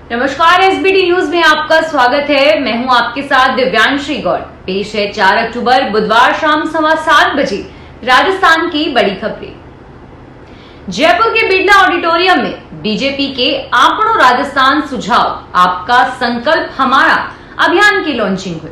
नमस्कार, SBT news में आपका स्वागत है। मैं हूं आपके साथ दिव्यांशी गौड़। पेश है 4 अक्टूबर बुधवार शाम 7:15 बजे राजस्थान की बड़ी खबरें। जयपुर के बिरला ऑडिटोरियम में बीजेपी के आपनो राजस्थान सुझाव आपका संकल्प हमारा अभियान की लॉन्चिंग हुई।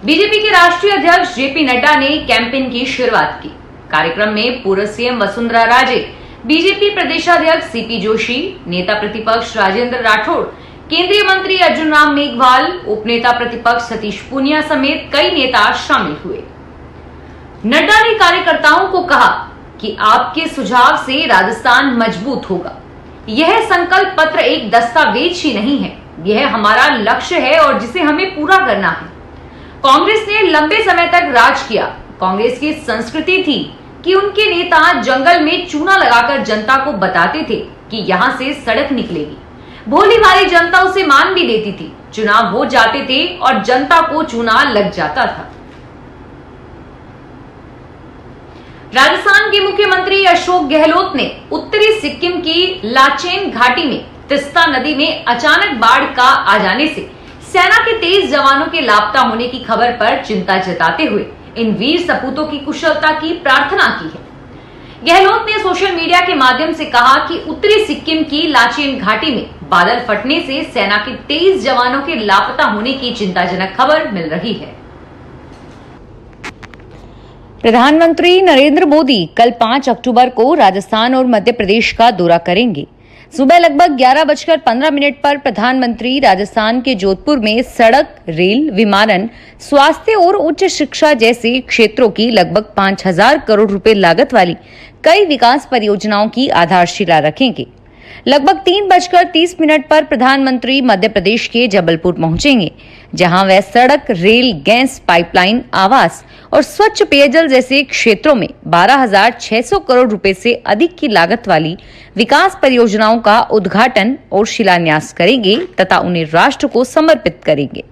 बीजेपी के राष्ट्रीय अध्यक्ष जेपी नड्डा ने कैंपेन की शुरुआत की। कार्यक्रम में पूर्व सीएम वसुंधरा राजे, बीजेपी प्रदेशाध्यक्ष सीपी जोशी, नेता प्रतिपक्ष राजेंद्र राठौड़, केंद्रीय मंत्री अर्जुन राम मेघवाल, उपनेता प्रतिपक्ष सतीश पूनिया समेत कई नेता शामिल हुए। नड्डा ने कार्यकर्ताओं को कहा कि आपके सुझाव से राजस्थान मजबूत होगा। यह संकल्प पत्र एक दस्तावेज ही नहीं है, यह हमारा लक्ष्य है और जिसे हमें पूरा करना है। कांग्रेस ने लंबे समय तक राज किया। कांग्रेस की संस्कृति थी कि उनके नेता जंगल में चूना लगाकर जनता को बताते थे कि यहां से सड़क निकलेगी। भोली भाली जनता उसे मान भी लेती थी। चुनाव हो जाते थे और जनता को चूना लग जाता था। राजस्थान के मुख्यमंत्री अशोक गहलोत ने उत्तरी सिक्किम की लाचेन घाटी में तिस्ता नदी में अचानक बाढ़ का आ जाने से सेना के 23 जवानों के लापता होने की खबर पर चिंता जताते हुए इन वीर सपूतों की कुशलता की प्रार्थना की है। गहलोत ने सोशल मीडिया के माध्यम से कहा कि उत्तरी सिक्किम की लाचेन घाटी में बादल फटने से सेना के 23 जवानों के लापता होने की चिंताजनक खबर मिल रही है। प्रधानमंत्री नरेंद्र मोदी कल 5 अक्टूबर को राजस्थान और मध्य प्रदेश का दौरा करेंगे। सुबह लगभग 11:15 पर प्रधानमंत्री राजस्थान के जोधपुर में सड़क, रेल, विमानन, स्वास्थ्य और उच्च शिक्षा जैसे क्षेत्रों की लगभग 5,000 करोड़ रुपए लागत वाली कई विकास परियोजनाओं की आधारशिला रखेंगे। लगभग 3:30 पर प्रधानमंत्री मध्य प्रदेश के जबलपुर पहुंचेंगे, जहां वह सड़क, रेल, गैस पाइपलाइन, आवास और स्वच्छ पेयजल जैसे क्षेत्रों में 12,600 करोड़ रुपए से अधिक की लागत वाली विकास परियोजनाओं का उद्घाटन और शिलान्यास करेंगे तथा उन्हें राष्ट्र को समर्पित करेंगे।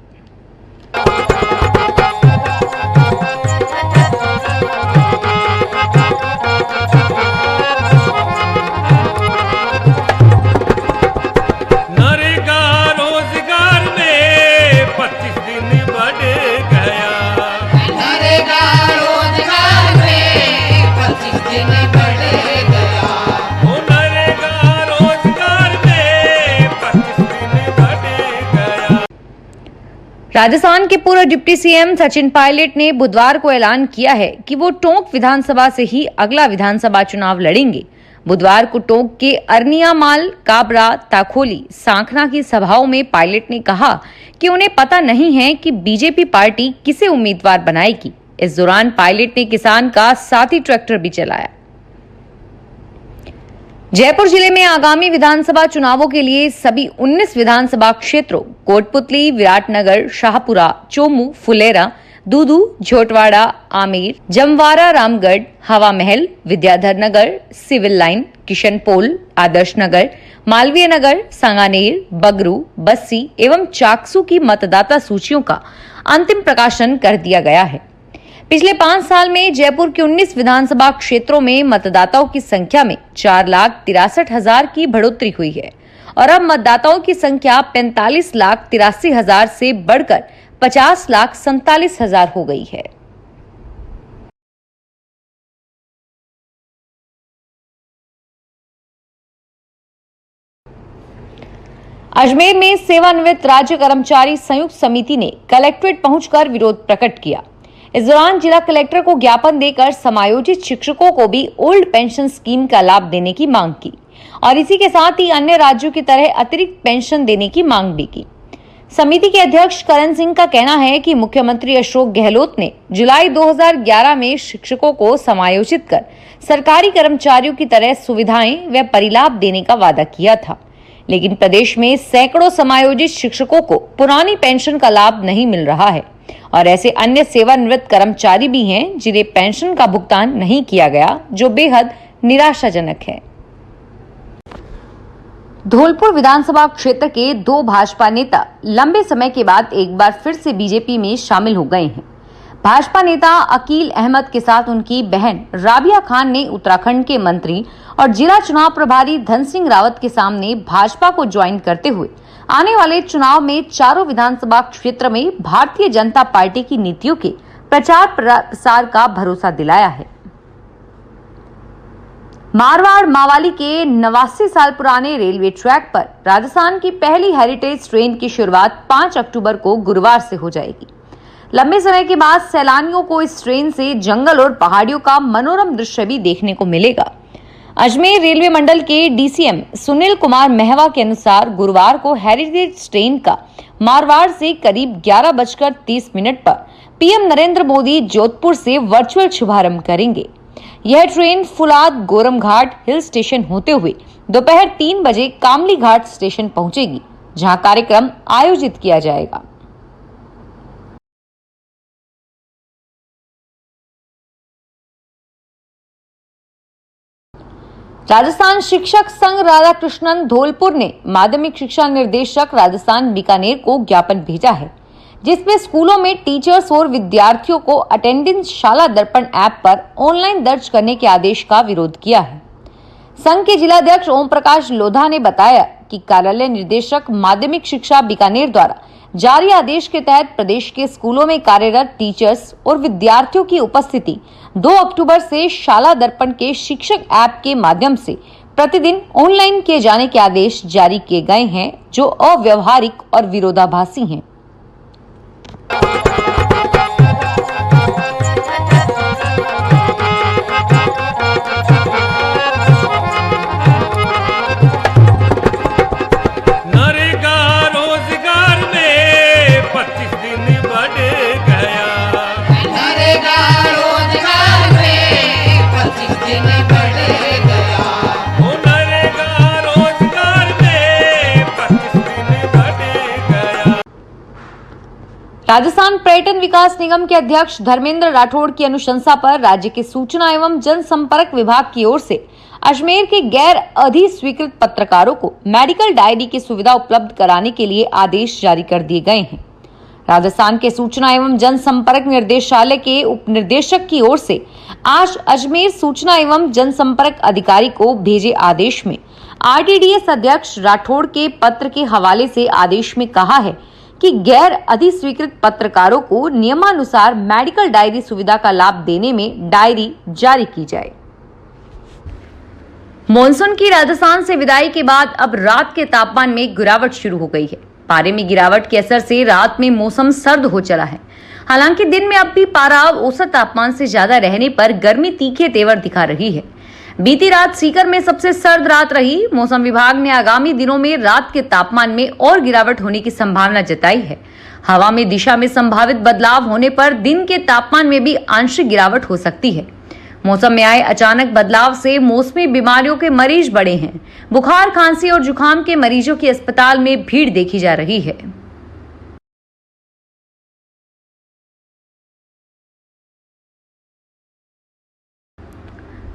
राजस्थान के पूर्व डिप्टी सीएम सचिन पायलट ने बुधवार को ऐलान किया है कि वो टोंक विधानसभा से ही अगला विधानसभा चुनाव लड़ेंगे। बुधवार को टोंक के अरनियामाल, काबरा, ताखोली, सांखना की सभाओं में पायलट ने कहा कि उन्हें पता नहीं है कि बीजेपी पार्टी किसे उम्मीदवार बनाएगी। इस दौरान पायलट ने किसान का साथी ट्रैक्टर भी चलाया। जयपुर जिले में आगामी विधानसभा चुनावों के लिए सभी 19 विधानसभा क्षेत्रों कोटपुतली, विराटनगर, शाहपुरा, चोमू, फुलेरा, दूदू, झोटवाड़ा, आमेर, जमवारा, रामगढ़, हवा महल, विद्याधर नगर, सिविल लाइन, किशनपोल, आदर्श नगर, मालवीय नगर, सांगानेर, बगरू, बस्सी एवं चाकसू की मतदाता सूचियों का अंतिम प्रकाशन कर दिया गया है। पिछले 5 साल में जयपुर के 19 विधानसभा क्षेत्रों में मतदाताओं की संख्या में 4,63,000 की बढ़ोतरी हुई है और अब मतदाताओं की संख्या 45,83,000 से बढ़कर 50,47,000 हो गई है। अजमेर में सेवानिवृत्त राज्य कर्मचारी संयुक्त समिति ने कलेक्ट्रेट पहुंचकर विरोध प्रकट किया। इस दौरान जिला कलेक्टर को ज्ञापन देकर समायोजित शिक्षकों को भी ओल्ड पेंशन स्कीम का लाभ देने की मांग की और इसी के साथ ही अन्य राज्यों की तरह अतिरिक्त पेंशन देने की मांग भी की। समिति के अध्यक्ष करण सिंह का कहना है कि मुख्यमंत्री अशोक गहलोत ने जुलाई 2011 में शिक्षकों को समायोजित कर सरकारी कर्मचारियों की तरह सुविधाएं व परिलाभ देने का वादा किया था, लेकिन प्रदेश में सैकड़ों समायोजित शिक्षकों को पुरानी पेंशन का लाभ नहीं मिल रहा है और ऐसे अन्य सेवानिवृत्त कर्मचारी भी हैं जिन्हें पेंशन का भुगतान नहीं किया गया, जो बेहद निराशाजनक है। धौलपुर विधानसभा क्षेत्र के 2 भाजपा नेता लंबे समय के बाद एक बार फिर से बीजेपी में शामिल हो गए हैं। भाजपा नेता अकील अहमद के साथ उनकी बहन राबिया खान ने उत्तराखंड के मंत्री और जिला चुनाव प्रभारी धन सिंह रावत के सामने भाजपा को ज्वाइन करते हुए आने वाले चुनाव में चारों विधानसभा क्षेत्र में भारतीय जनता पार्टी की नीतियों के प्रचार प्रसार का भरोसा दिलाया है। मारवाड़ मावाली के 89 साल पुराने रेलवे ट्रैक पर राजस्थान की पहली हेरिटेज ट्रेन की शुरुआत 5 अक्टूबर को गुरुवार से हो जाएगी। लंबे समय के बाद सैलानियों को इस ट्रेन से जंगल और पहाड़ियों का मनोरम दृश्य भी देखने को मिलेगा। अजमेर रेलवे मंडल के डीसीएम सुनील कुमार मेहवा के अनुसार गुरुवार को हेरिटेज ट्रेन का मारवाड़ से करीब 11:30 पर पीएम नरेंद्र मोदी जोधपुर से वर्चुअल शुभारंभ करेंगे। यह ट्रेन फुलाद गोरम घाट हिल स्टेशन होते हुए दोपहर 3 बजे कामली घाट स्टेशन पहुंचेगी, जहां कार्यक्रम आयोजित किया जाएगा। राजस्थान शिक्षक संघ राधाकृष्णन धौलपुर ने माध्यमिक शिक्षा निर्देशक राजस्थान बीकानेर को ज्ञापन भेजा है, जिसमें स्कूलों में टीचर्स और विद्यार्थियों को अटेंडेंस शाला दर्पण ऐप पर ऑनलाइन दर्ज करने के आदेश का विरोध किया है। संघ के जिलाध्यक्ष ओम प्रकाश लोधा ने बताया कि कार्यालय निदेशक माध्यमिक शिक्षा बीकानेर द्वारा जारी आदेश के तहत प्रदेश के स्कूलों में कार्यरत टीचर्स और विद्यार्थियों की उपस्थिति 2 अक्टूबर से शाला दर्पण के शिक्षक ऐप के माध्यम से प्रतिदिन ऑनलाइन किए जाने के आदेश जारी किए गए हैं, जो अव्यवहारिक और विरोधाभासी हैं। राजस्थान पर्यटन विकास निगम के अध्यक्ष धर्मेंद्र राठौड़ की अनुशंसा पर राज्य के सूचना एवं जनसंपर्क विभाग की ओर से अजमेर के गैर अधिस्वीकृत पत्रकारों को मेडिकल डायरी की सुविधा उपलब्ध कराने के लिए आदेश जारी कर दिए गए हैं। राजस्थान के सूचना एवं जनसंपर्क निर्देशालय के उप निदेशक की ओर से आज अजमेर सूचना एवं जनसंपर्क अधिकारी को भेजे आदेश में आरटीडीएस अध्यक्ष राठौड़ के पत्र के हवाले से आदेश में कहा है कि गैर अधिस्वीकृत पत्रकारों को नियमानुसार मेडिकल डायरी सुविधा का लाभ देने में डायरी जारी की जाए। मॉनसून की राजस्थान से विदाई के बाद अब रात के तापमान में गिरावट शुरू हो गई है। पारे में गिरावट के असर से रात में मौसम सर्द हो चला है। हालांकि दिन में अब भी पारा औसत तापमान से ज्यादा रहने पर गर्मी तीखे तेवर दिखा रही है। बीती रात सीकर में सबसे सर्द रात रही। मौसम विभाग ने आगामी दिनों में रात के तापमान में और गिरावट होने की संभावना जताई है। हवा में दिशा में संभावित बदलाव होने पर दिन के तापमान में भी आंशिक गिरावट हो सकती है। मौसम में आए अचानक बदलाव से मौसमी बीमारियों के मरीज बढ़े हैं। बुखार, खांसी और जुकाम के मरीजों की अस्पताल में भीड़ देखी जा रही है।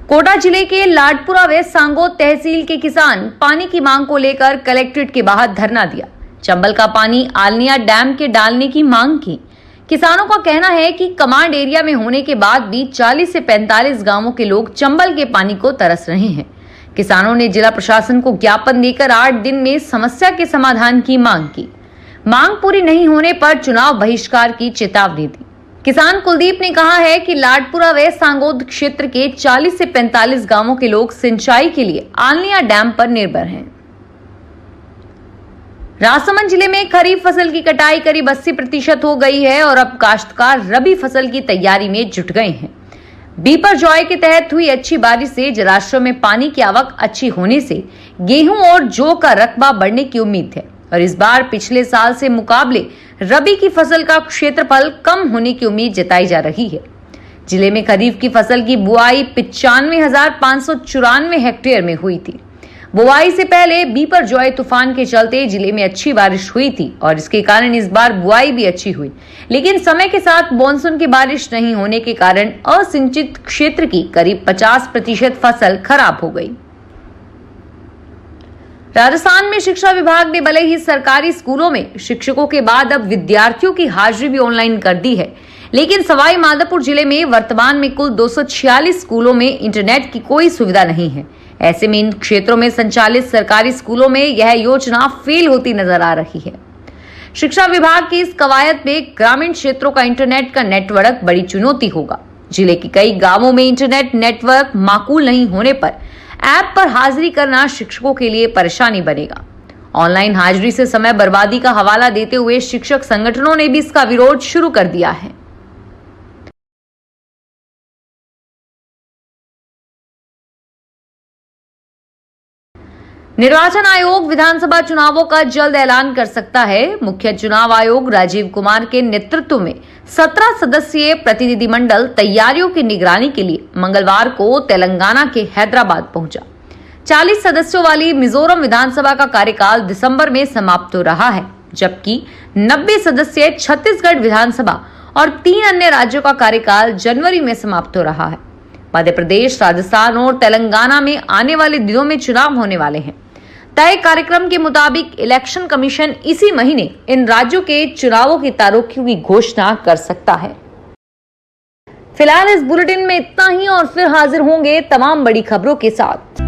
कोटा जिले के लाडपुरा व सांगोद तहसील के किसान पानी की मांग को लेकर कलेक्ट्रेट के बाहर धरना दिया। चंबल का पानी आलनिया डैम के डालने की मांग की। किसानों का कहना है कि कमांड एरिया में होने के बाद भी 40 से 45 गांवों के लोग चंबल के पानी को तरस रहे हैं। किसानों ने जिला प्रशासन को ज्ञापन देकर 8 दिन में समस्या के समाधान की मांग की। मांग पूरी नहीं होने पर चुनाव बहिष्कार की चेतावनी दी। किसान कुलदीप ने कहा है कि लाडपुरा व सांगोद क्षेत्र के 40 से 45 गांवों के लोग सिंचाई के लिए आलनिया डैम पर निर्भर हैं। राजसमंद जिले में खरीफ फसल की कटाई करीब 80% हो गई है और अब काश्तकार रबी फसल की तैयारी में जुट गए हैं। बीपर जॉय के तहत हुई अच्छी बारिश से जलाशयों में पानी की आवक अच्छी होने से गेहूं और जौ का रकबा बढ़ने की उम्मीद है और इस बार पिछले साल से मुकाबले रबी की फसल का क्षेत्रफल कम होने की उम्मीद जताई जा रही है। जिले में खरीफ की फसल की बुआई 95,594 हेक्टेयर में हुई थी। बुआई से पहले बीपर जॉय तूफान के चलते जिले में अच्छी बारिश हुई थी और इसके कारण इस बार बुआई भी अच्छी हुई, लेकिन समय के साथ मानसून की बारिश नहीं होने के कारण असिंचित क्षेत्र की करीब 50% फसल खराब हो गई। राजस्थान में शिक्षा विभाग ने भले ही सरकारी स्कूलों में शिक्षकों के बाद अब विद्यार्थियों की हाजिरी भी ऑनलाइन कर दी है, लेकिन सवाई माधोपुर जिले में वर्तमान में कुल 246 स्कूलों में इंटरनेट की कोई सुविधा नहीं है। ऐसे में इन क्षेत्रों में संचालित सरकारी स्कूलों में यह योजना फेल होती नजर आ रही है। शिक्षा विभाग की इस कवायद में ग्रामीण क्षेत्रों का इंटरनेट का नेटवर्क बड़ी चुनौती होगा। जिले के कई गांवों में इंटरनेट नेटवर्क माकूल नहीं होने पर ऐप पर हाजिरी करना शिक्षकों के लिए परेशानी बनेगा। ऑनलाइन हाजिरी से समय बर्बादी का हवाला देते हुए शिक्षक संगठनों ने भी इसका विरोध शुरू कर दिया है। निर्वाचन आयोग विधानसभा चुनावों का जल्द ऐलान कर सकता है। मुख्य चुनाव आयोग राजीव कुमार के नेतृत्व में 17 सदस्यीय प्रतिनिधिमंडल तैयारियों की निगरानी के लिए मंगलवार को तेलंगाना के हैदराबाद पहुंचा। 40 सदस्यों वाली मिजोरम विधानसभा का कार्यकाल दिसंबर में समाप्त हो रहा है, जबकि 90 सदस्यीय छत्तीसगढ़ विधानसभा और 3 अन्य राज्यों का कार्यकाल जनवरी में समाप्त हो रहा है। मध्य प्रदेश, राजस्थान और तेलंगाना में आने वाले दिनों में चुनाव होने वाले हैं। तय कार्यक्रम के मुताबिक इलेक्शन कमीशन इसी महीने इन राज्यों के चुनावों की तारीखों की घोषणा कर सकता है। फिलहाल इस बुलेटिन में इतना ही और फिर हाजिर होंगे तमाम बड़ी खबरों के साथ।